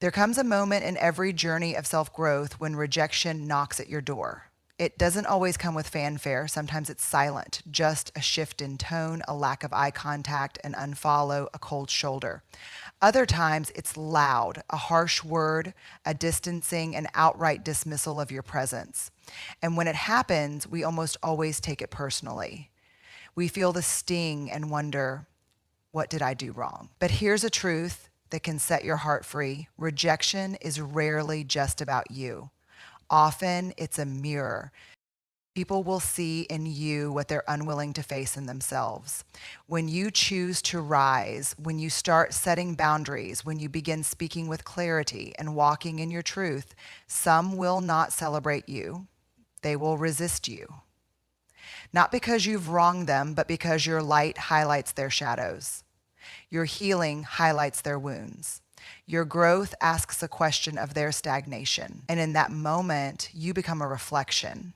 There comes a moment in every journey of self-growth when rejection knocks at your door. It doesn't always come with fanfare. Sometimes it's silent, just a shift in tone, a lack of eye contact, an unfollow, a cold shoulder. Other times it's loud, a harsh word, a distancing, an outright dismissal of your presence. And when it happens, we almost always take it personally. We feel the sting and wonder, what did I do wrong? But here's a truth that can set your heart free. Rejection is rarely just about you. Often it's a mirror. People will see in you what they're unwilling to face in themselves. When you choose to rise, when you start setting boundaries, when you begin speaking with clarity and walking in your truth, some will not celebrate you. They will resist you. Not because you've wronged them, but because your light highlights their shadows. Your healing highlights their wounds. Your growth asks a question of their stagnation. And in that moment, you become a reflection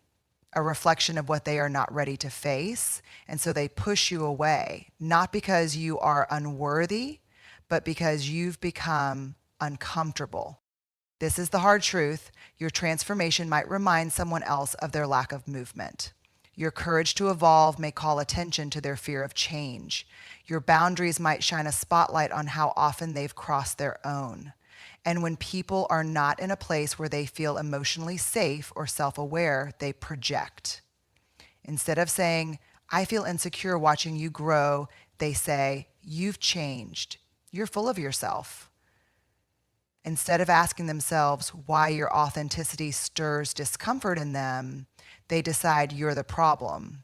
of what they are not ready to face. And so they push you away, not because you are unworthy, but because you've become uncomfortable. This is the hard truth. Your transformation might remind someone else of their lack of movement. Your courage to evolve may call attention to their fear of change. Your boundaries might shine a spotlight on how often they've crossed their own. And when people are not in a place where they feel emotionally safe or self-aware, they project. Instead of saying, I feel insecure watching you grow, they say, you've changed. You're full of yourself. Instead of asking themselves why your authenticity stirs discomfort in them, they decide you're the problem.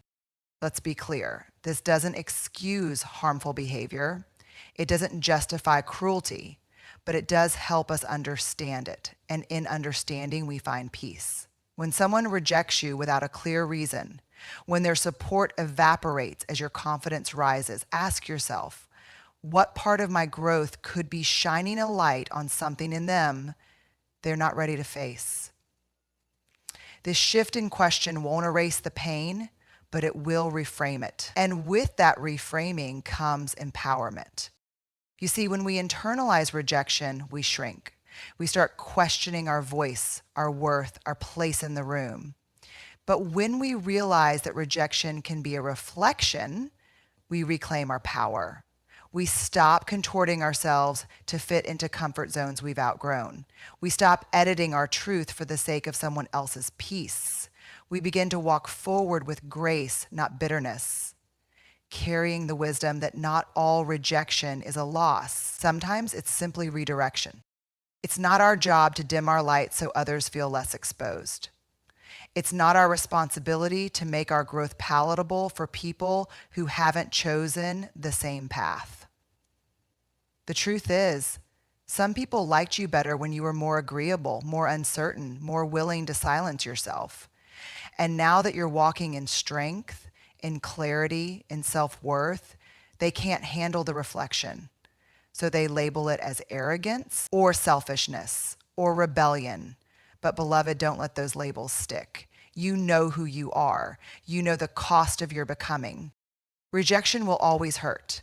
Let's be clear. This doesn't excuse harmful behavior. It doesn't justify cruelty, but it does help us understand it. And in understanding, we find peace. When someone rejects you without a clear reason, when their support evaporates as your confidence rises, ask yourself, what part of my growth could be shining a light on something in them they're not ready to face? This shift in question won't erase the pain, but it will reframe it. And with that reframing comes empowerment. You see, when we internalize rejection, we shrink. We start questioning our voice, our worth, our place in the room. But when we realize that rejection can be a reflection, we reclaim our power. We stop contorting ourselves to fit into comfort zones we've outgrown. We stop editing our truth for the sake of someone else's peace. We begin to walk forward with grace, not bitterness, carrying the wisdom that not all rejection is a loss. Sometimes it's simply redirection. It's not our job to dim our light so others feel less exposed. It's not our responsibility to make our growth palatable for people who haven't chosen the same path. The truth is, some people liked you better when you were more agreeable, more uncertain, more willing to silence yourself. And now that you're walking in strength, in clarity, in self-worth, they can't handle the reflection. So they label it as arrogance or selfishness or rebellion. But beloved, don't let those labels stick. You know who you are. You know the cost of your becoming. Rejection will always hurt.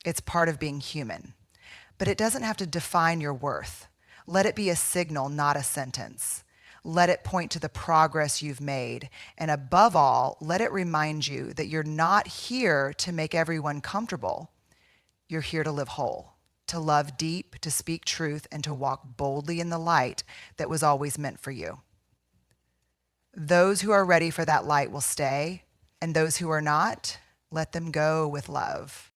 It's part of being human. But it doesn't have to define your worth. Let it be a signal, not a sentence. Let it point to the progress you've made. And above all, let it remind you that you're not here to make everyone comfortable. You're here to live whole, to love deep, to speak truth, and to walk boldly in the light that was always meant for you. Those who are ready for that light will stay, and those who are not, let them go with love.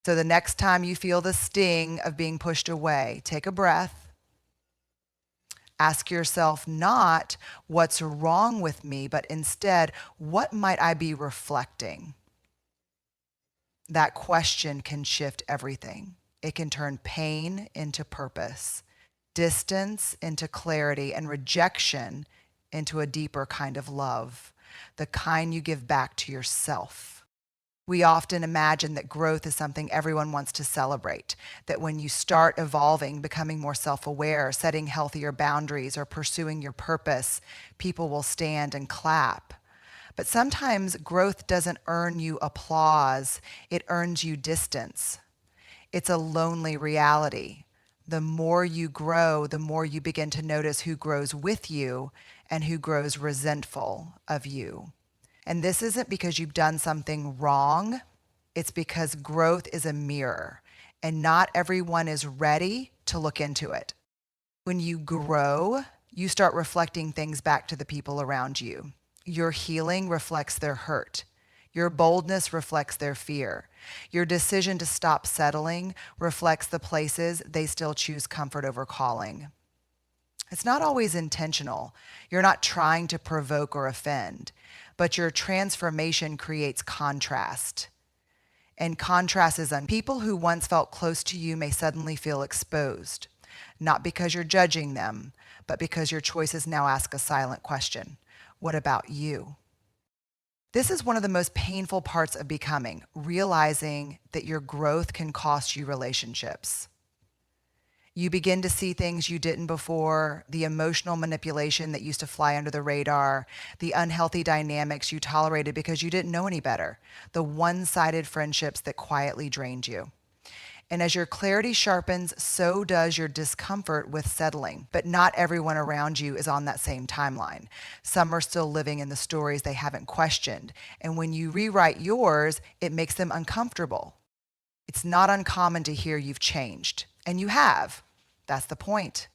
So the next time you feel the sting of being pushed away, take a breath. Ask yourself not what's wrong with me, but instead, what might I be reflecting? That question can shift everything. It can turn pain into purpose, distance into clarity, and rejection into a deeper kind of love, the kind you give back to yourself. We often imagine that growth is something everyone wants to celebrate, that when you start evolving, becoming more self-aware, setting healthier boundaries, or pursuing your purpose, people will stand and clap. But sometimes growth doesn't earn you applause, it earns you distance. It's a lonely reality. The more you grow, the more you begin to notice who grows with you and who grows resentful of you. And this isn't because you've done something wrong. It's because growth is a mirror, and not everyone is ready to look into it. When you grow, you start reflecting things back to the people around you. Your healing reflects their hurt. Your boldness reflects their fear. Your decision to stop settling reflects the places they still choose comfort over calling. It's not always intentional. You're not trying to provoke or offend, but your transformation creates contrast. And contrast is people who once felt close to you may suddenly feel exposed, not because you're judging them, but because your choices now ask a silent question. What about you? This is one of the most painful parts of becoming, realizing that your growth can cost you relationships. You begin to see things you didn't before, the emotional manipulation that used to fly under the radar, the unhealthy dynamics you tolerated because you didn't know any better, the one-sided friendships that quietly drained you. And as your clarity sharpens, so does your discomfort with settling. But not everyone around you is on that same timeline. Some are still living in the stories they haven't questioned. And when you rewrite yours, it makes them uncomfortable. It's not uncommon to hear you've changed. And you have. That's the point.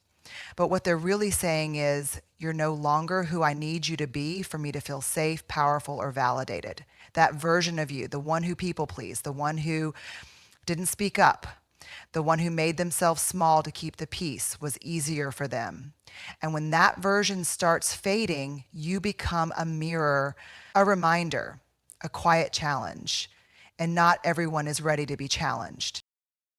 But what they're really saying is, you're no longer who I need you to be for me to feel safe, powerful, or validated. That version of you, the one who people pleased, the one who didn't speak up, the one who made themselves small to keep the peace, was easier for them. And when that version starts fading, you become a mirror, a reminder, a quiet challenge. And not everyone is ready to be challenged.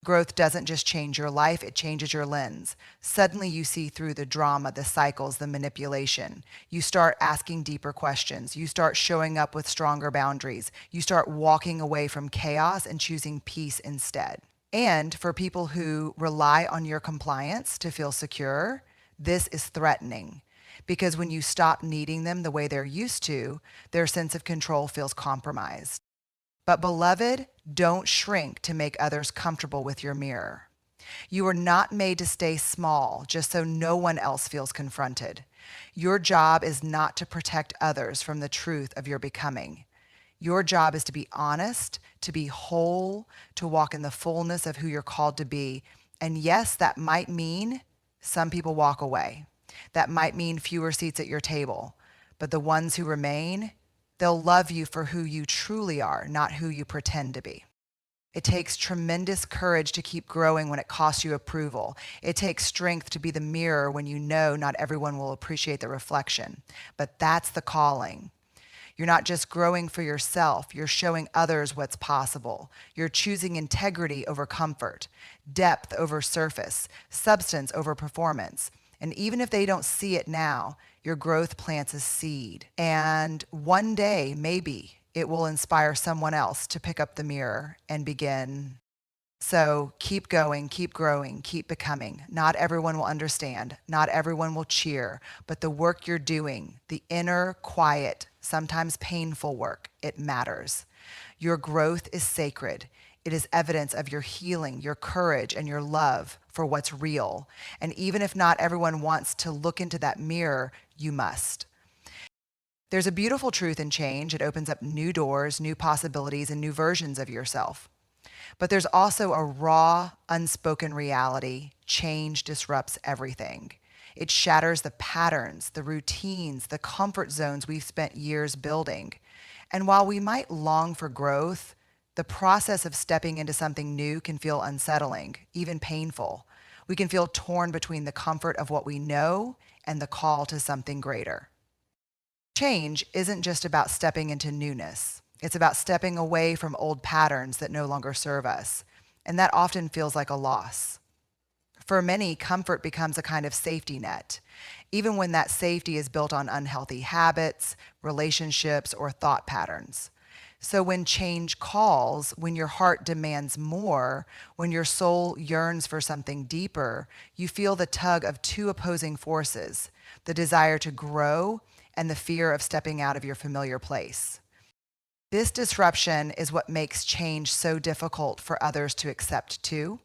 Growth doesn't just change your life, it changes your lens. Suddenly you see through the drama, the cycles, the manipulation. You start asking deeper questions. You start showing up with stronger boundaries. You start walking away from chaos and choosing peace instead. And for people who rely on your compliance to feel secure, this is threatening. Because when you stop needing them the way they're used to, their sense of control feels compromised. But beloved, don't shrink to make others comfortable with your mirror. You are not made to stay small just so no one else feels confronted. Your job is not to protect others from the truth of your becoming. Your job is to be honest, to be whole, to walk in the fullness of who you're called to be. And yes, that might mean some people walk away. That might mean fewer seats at your table. But the ones who remain, they'll love you for who you truly are, not who you pretend to be. It takes tremendous courage to keep growing when it costs you approval. It takes strength to be the mirror when you know not everyone will appreciate the reflection. But that's the calling. You're not just growing for yourself, you're showing others what's possible. You're choosing integrity over comfort, depth over surface, substance over performance. And even if they don't see it now, your growth plants a seed. And one day, maybe, it will inspire someone else to pick up the mirror and begin. So keep going, keep growing, keep becoming. Not everyone will understand. Not everyone will cheer. But the work you're doing, the inner, quiet, sometimes painful work, it matters. Your growth is sacred. It is evidence of your healing, your courage, and your love for what's real. And even if not everyone wants to look into that mirror, you must. There's a beautiful truth in change. It opens up new doors, new possibilities, and new versions of yourself. But there's also a raw, unspoken reality. Change disrupts everything. It shatters the patterns, the routines, the comfort zones we've spent years building. And while we might long for growth, the process of stepping into something new can feel unsettling, even painful. We can feel torn between the comfort of what we know and the call to something greater. Change isn't just about stepping into newness. It's about stepping away from old patterns that no longer serve us. And that often feels like a loss. For many, comfort becomes a kind of safety net, even when that safety is built on unhealthy habits, relationships, or thought patterns. So when change calls, when your heart demands more, when your soul yearns for something deeper, you feel the tug of two opposing forces, the desire to grow and the fear of stepping out of your familiar place. This disruption is what makes change so difficult for others to accept too.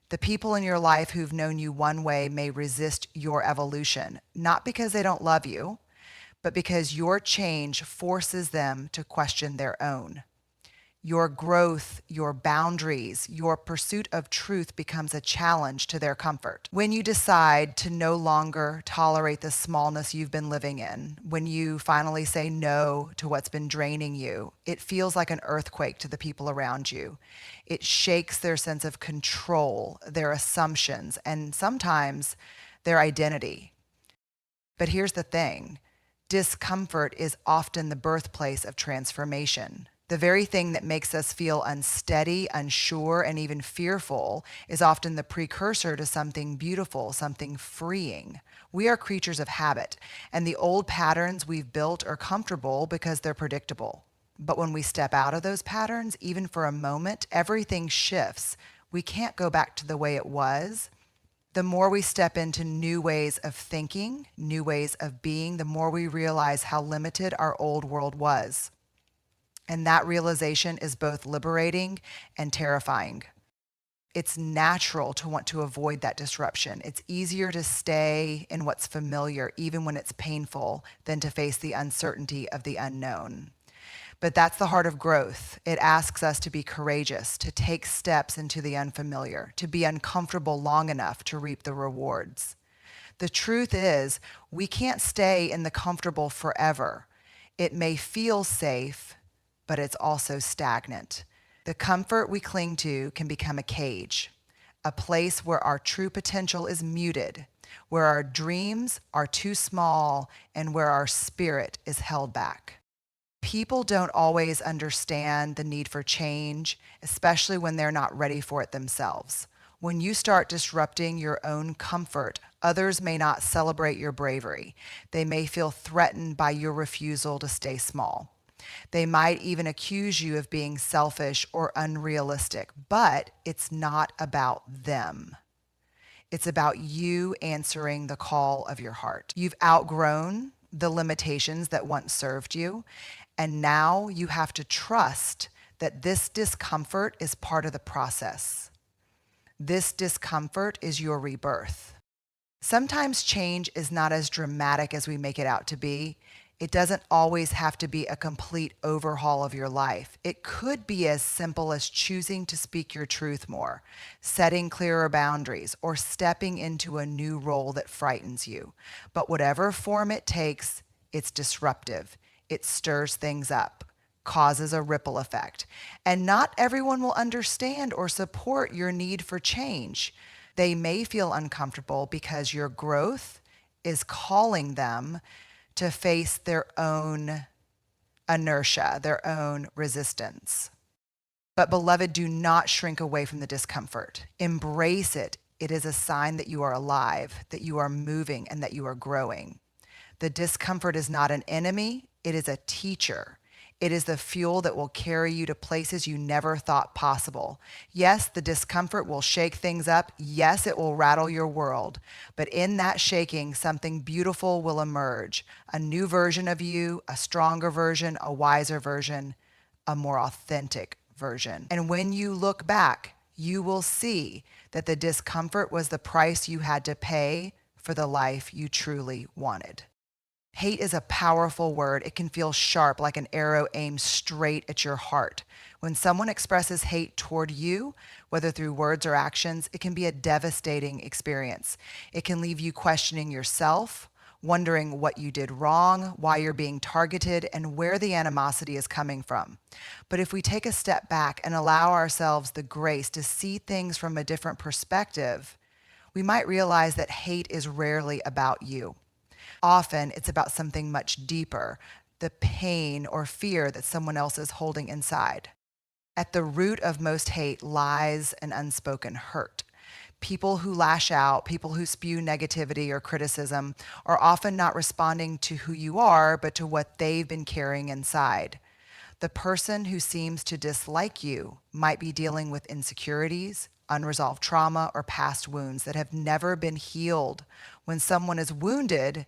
The people in your life who've known you one way may resist your evolution, not because they don't love you, but because your change forces them to question their own. Your growth, your boundaries, your pursuit of truth becomes a challenge to their comfort. When you decide to no longer tolerate the smallness you've been living in, when you finally say no to what's been draining you, it feels like an earthquake to the people around you. It shakes their sense of control, their assumptions, and sometimes their identity. But here's the thing. Discomfort is often the birthplace of transformation. The very thing that makes us feel unsteady, unsure, and even fearful is often the precursor to something beautiful, something freeing. We are creatures of habit, and the old patterns we've built are comfortable because they're predictable. But when we step out of those patterns, even for a moment, everything shifts. We can't go back to the way it was. The more we step into new ways of thinking, new ways of being, the more we realize how limited our old world was. And that realization is both liberating and terrifying. It's natural to want to avoid that disruption. It's easier to stay in what's familiar, even when it's painful, than to face the uncertainty of the unknown. But that's the heart of growth. It asks us to be courageous, to take steps into the unfamiliar, to be uncomfortable long enough to reap the rewards. The truth is, we can't stay in the comfortable forever. It may feel safe, but it's also stagnant. The comfort we cling to can become a cage, a place where our true potential is muted, where our dreams are too small, and where our spirit is held back. People don't always understand the need for change, especially when they're not ready for it themselves. When you start disrupting your own comfort, others may not celebrate your bravery. They may feel threatened by your refusal to stay small. They might even accuse you of being selfish or unrealistic, but it's not about them. It's about you answering the call of your heart. You've outgrown the limitations that once served you, and now you have to trust that this discomfort is part of the process. This discomfort is your rebirth. Sometimes change is not as dramatic as we make it out to be. It doesn't always have to be a complete overhaul of your life. It could be as simple as choosing to speak your truth more, setting clearer boundaries, or stepping into a new role that frightens you. But whatever form it takes, it's disruptive. It stirs things up, causes a ripple effect. And not everyone will understand or support your need for change. They may feel uncomfortable because your growth is calling them to face their own inertia, their own resistance. But beloved, do not shrink away from the discomfort. Embrace it. It is a sign that you are alive, that you are moving, and that you are growing. The discomfort is not an enemy. It is a teacher. It is the fuel that will carry you to places you never thought possible. Yes, the discomfort will shake things up. Yes, it will rattle your world. But in that shaking, something beautiful will emerge. A new version of you, a stronger version, a wiser version, a more authentic version. And when you look back, you will see that the discomfort was the price you had to pay for the life you truly wanted. Hate is a powerful word. It can feel sharp, like an arrow aimed straight at your heart. When someone expresses hate toward you, whether through words or actions, it can be a devastating experience. It can leave you questioning yourself, wondering what you did wrong, why you're being targeted, and where the animosity is coming from. But if we take a step back and allow ourselves the grace to see things from a different perspective, we might realize that hate is rarely about you. Often it's about something much deeper, the pain or fear that someone else is holding inside. At the root of most hate lies an unspoken hurt. People who lash out, people who spew negativity or criticism are often not responding to who you are, but to what they've been carrying inside. The person who seems to dislike you might be dealing with insecurities, unresolved trauma, or past wounds that have never been healed. When someone is wounded,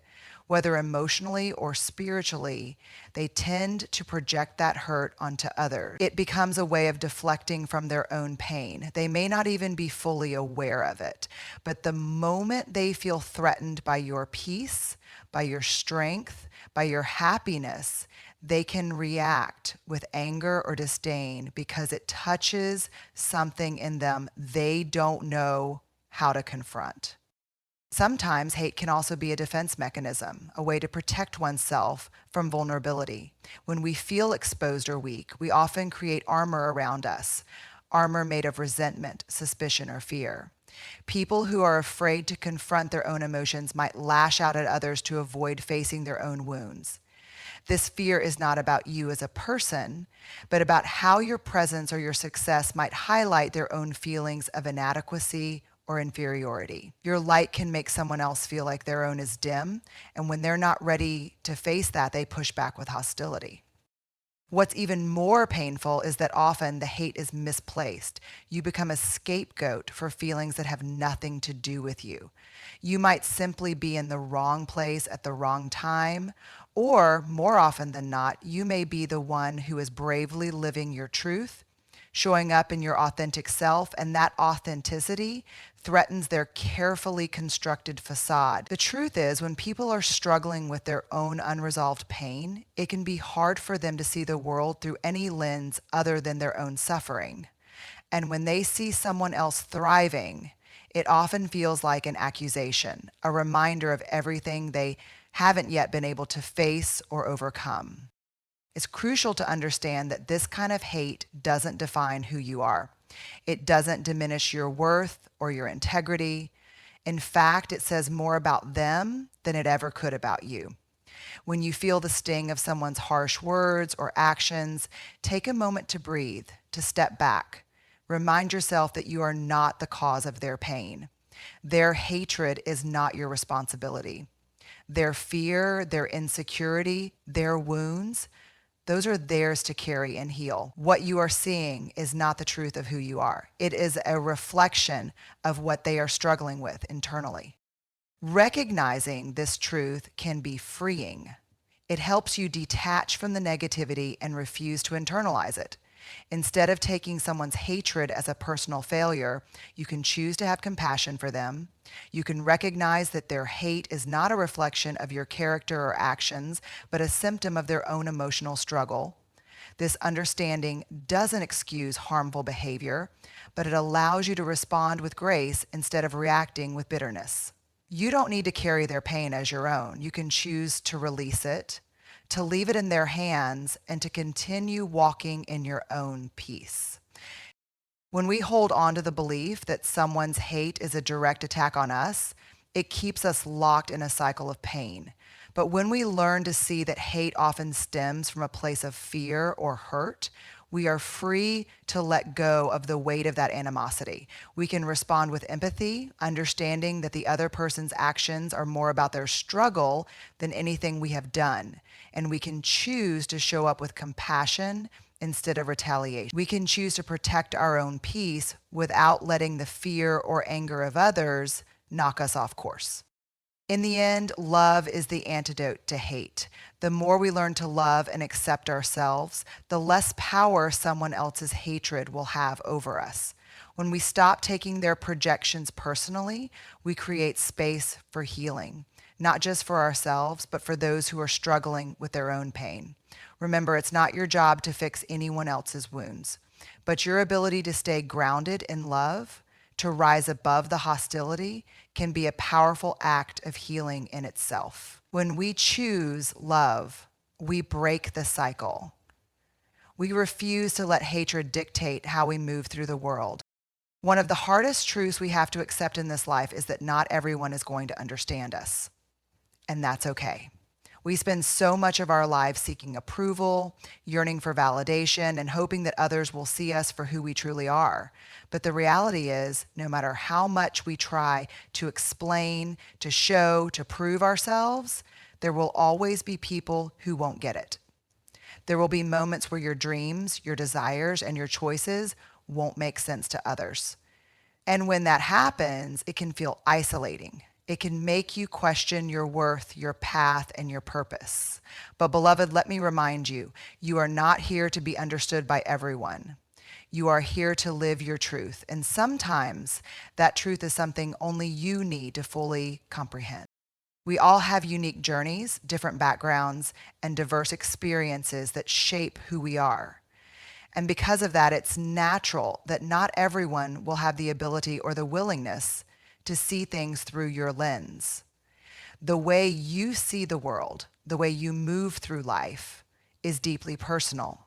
whether emotionally or spiritually, they tend to project that hurt onto others. It becomes a way of deflecting from their own pain. They may not even be fully aware of it, but the moment they feel threatened by your peace, by your strength, by your happiness, they can react with anger or disdain because it touches something in them they don't know how to confront. Sometimes hate can also be a defense mechanism, a way to protect oneself from vulnerability. When we feel exposed or weak, we often create armor around us, armor made of resentment, suspicion, or fear. People who are afraid to confront their own emotions might lash out at others to avoid facing their own wounds. This fear is not about you as a person, but about how your presence or your success might highlight their own feelings of inadequacy or inferiority. Your light can make someone else feel like their own is dim, and when they're not ready to face that, they push back with hostility. What's even more painful is that often the hate is misplaced. You become a scapegoat for feelings that have nothing to do with you. You might simply be in the wrong place at the wrong time, or more often than not, you may be the one who is bravely living your truth, showing up in your authentic self, and that authenticity threatens their carefully constructed facade. The truth is, when people are struggling with their own unresolved pain, it can be hard for them to see the world through any lens other than their own suffering. And when they see someone else thriving, it often feels like an accusation, a reminder of everything they haven't yet been able to face or overcome. It's crucial to understand that this kind of hate doesn't define who you are. It doesn't diminish your worth or your integrity. In fact, it says more about them than it ever could about you. When you feel the sting of someone's harsh words or actions, take a moment to breathe, to step back. Remind yourself that you are not the cause of their pain. Their hatred is not your responsibility. Their fear, their insecurity, their wounds, those are theirs to carry and heal. What you are seeing is not the truth of who you are. It is a reflection of what they are struggling with internally. Recognizing this truth can be freeing. It helps you detach from the negativity and refuse to internalize it. Instead of taking someone's hatred as a personal failure, you can choose to have compassion for them. You can recognize that their hate is not a reflection of your character or actions, but a symptom of their own emotional struggle. This understanding doesn't excuse harmful behavior, but it allows you to respond with grace instead of reacting with bitterness. You don't need to carry their pain as your own. You can choose to release it, to leave it in their hands, and to continue walking in your own peace. When we hold on to the belief that someone's hate is a direct attack on us, it keeps us locked in a cycle of pain. But when we learn to see that hate often stems from a place of fear or hurt, we are free to let go of the weight of that animosity. We can respond with empathy, understanding that the other person's actions are more about their struggle than anything we have done. And we can choose to show up with compassion instead of retaliation. We can choose to protect our own peace without letting the fear or anger of others knock us off course. In the end, love is the antidote to hate. The more we learn to love and accept ourselves, the less power someone else's hatred will have over us. When we stop taking their projections personally, we create space for healing, not just for ourselves, but for those who are struggling with their own pain. Remember, it's not your job to fix anyone else's wounds, but your ability to stay grounded in love, to rise above the hostility, can be a powerful act of healing in itself. When we choose love, we break the cycle. We refuse to let hatred dictate how we move through the world. One of the hardest truths we have to accept in this life is that not everyone is going to understand us, and that's okay. We spend so much of our lives seeking approval, yearning for validation, and hoping that others will see us for who we truly are. But the reality is, no matter how much we try to explain, to show, to prove ourselves, there will always be people who won't get it. There will be moments where your dreams, your desires, and your choices won't make sense to others. And when that happens, it can feel isolating. It can make you question your worth, your path, and your purpose. But beloved, let me remind you, you are not here to be understood by everyone. You are here to live your truth. And sometimes that truth is something only you need to fully comprehend. We all have unique journeys, different backgrounds, and diverse experiences that shape who we are. And because of that, it's natural that not everyone will have the ability or the willingness to see things through your lens. The way you see the world, the way you move through life, is deeply personal.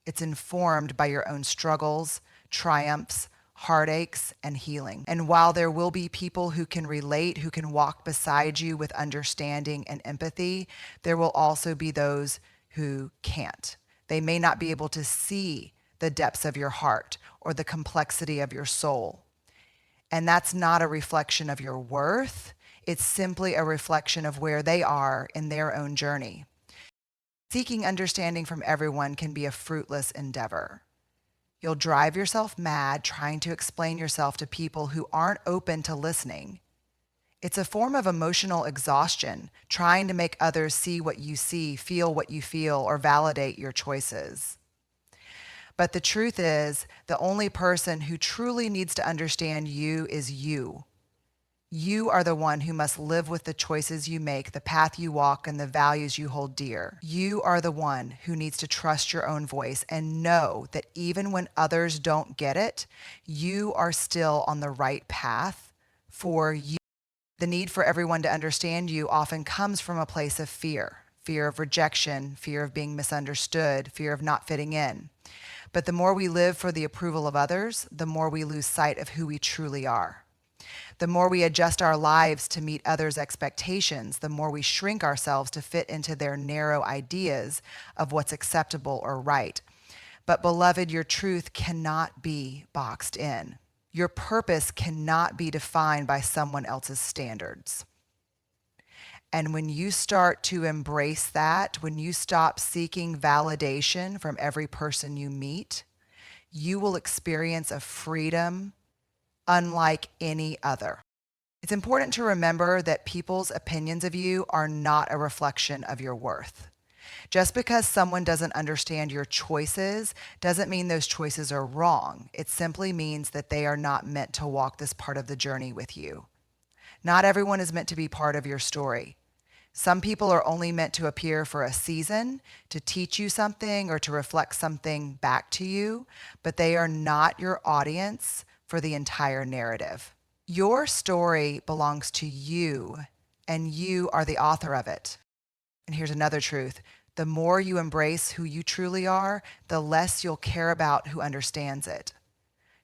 It's informed by your own struggles, triumphs, heartaches, and healing. And while there will be people who can relate, who can walk beside you with understanding and empathy, there will also be those who can't. They may not be able to see the depths of your heart or the complexity of your soul. And that's not a reflection of your worth. It's simply a reflection of where they are in their own journey. Seeking understanding from everyone can be a fruitless endeavor. You'll drive yourself mad trying to explain yourself to people who aren't open to listening. It's a form of emotional exhaustion, trying to make others see what you see, feel what you feel, or validate your choices. But the truth is, the only person who truly needs to understand you is you. You are the one who must live with the choices you make, the path you walk, and the values you hold dear. You are the one who needs to trust your own voice and know that even when others don't get it, you are still on the right path for you. The need for everyone to understand you often comes from a place of fear of rejection, fear of being misunderstood, fear of not fitting in. But the more we live for the approval of others, the more we lose sight of who we truly are. The more we adjust our lives to meet others' expectations, the more we shrink ourselves to fit into their narrow ideas of what's acceptable or right. But beloved, your truth cannot be boxed in. Your purpose cannot be defined by someone else's standards. And when you start to embrace that, when you stop seeking validation from every person you meet, you will experience a freedom unlike any other. It's important to remember that people's opinions of you are not a reflection of your worth. Just because someone doesn't understand your choices doesn't mean those choices are wrong. It simply means that they are not meant to walk this part of the journey with you. Not everyone is meant to be part of your story. Some people are only meant to appear for a season, to teach you something or to reflect something back to you, but they are not your audience for the entire narrative. Your story belongs to you, and you are the author of it. And here's another truth. The more you embrace who you truly are, the less you'll care about who understands it.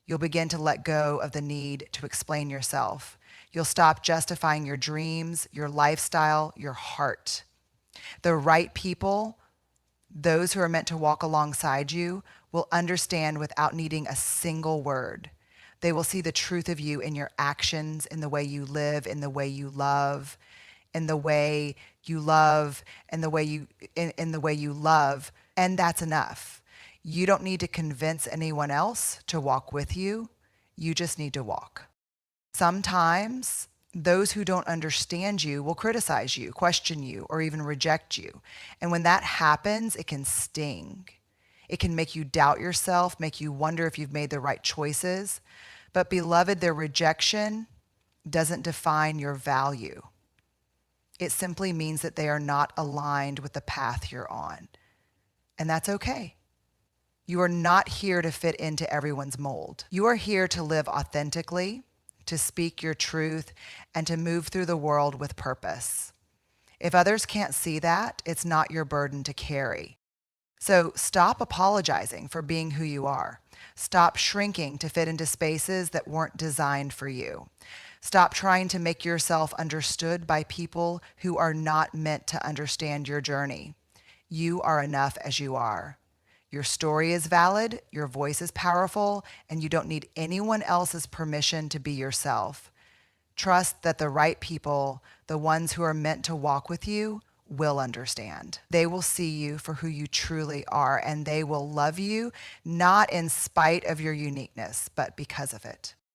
You'll begin to let go of the need to explain yourself. You'll stop justifying your dreams, your lifestyle, your heart. The right people, those who are meant to walk alongside you, will understand without needing a single word. They will see the truth of you in your actions, in the way you live, in the way you love, in the way you love, and in the way you love, and that's enough. You don't need to convince anyone else to walk with you. You just need to walk. Sometimes those who don't understand you will criticize you, question you, or even reject you. And when that happens, it can sting. It can make you doubt yourself, make you wonder if you've made the right choices. But beloved, their rejection doesn't define your value. It simply means that they are not aligned with the path you're on. And that's okay. You are not here to fit into everyone's mold. You are here to live authentically, to speak your truth, and to move through the world with purpose. If others can't see that, it's not your burden to carry. So stop apologizing for being who you are. Stop shrinking to fit into spaces that weren't designed for you. Stop trying to make yourself understood by people who are not meant to understand your journey. You are enough as you are. Your story is valid, your voice is powerful, and you don't need anyone else's permission to be yourself. Trust that the right people, the ones who are meant to walk with you, will understand. They will see you for who you truly are, and they will love you, not in spite of your uniqueness, but because of it.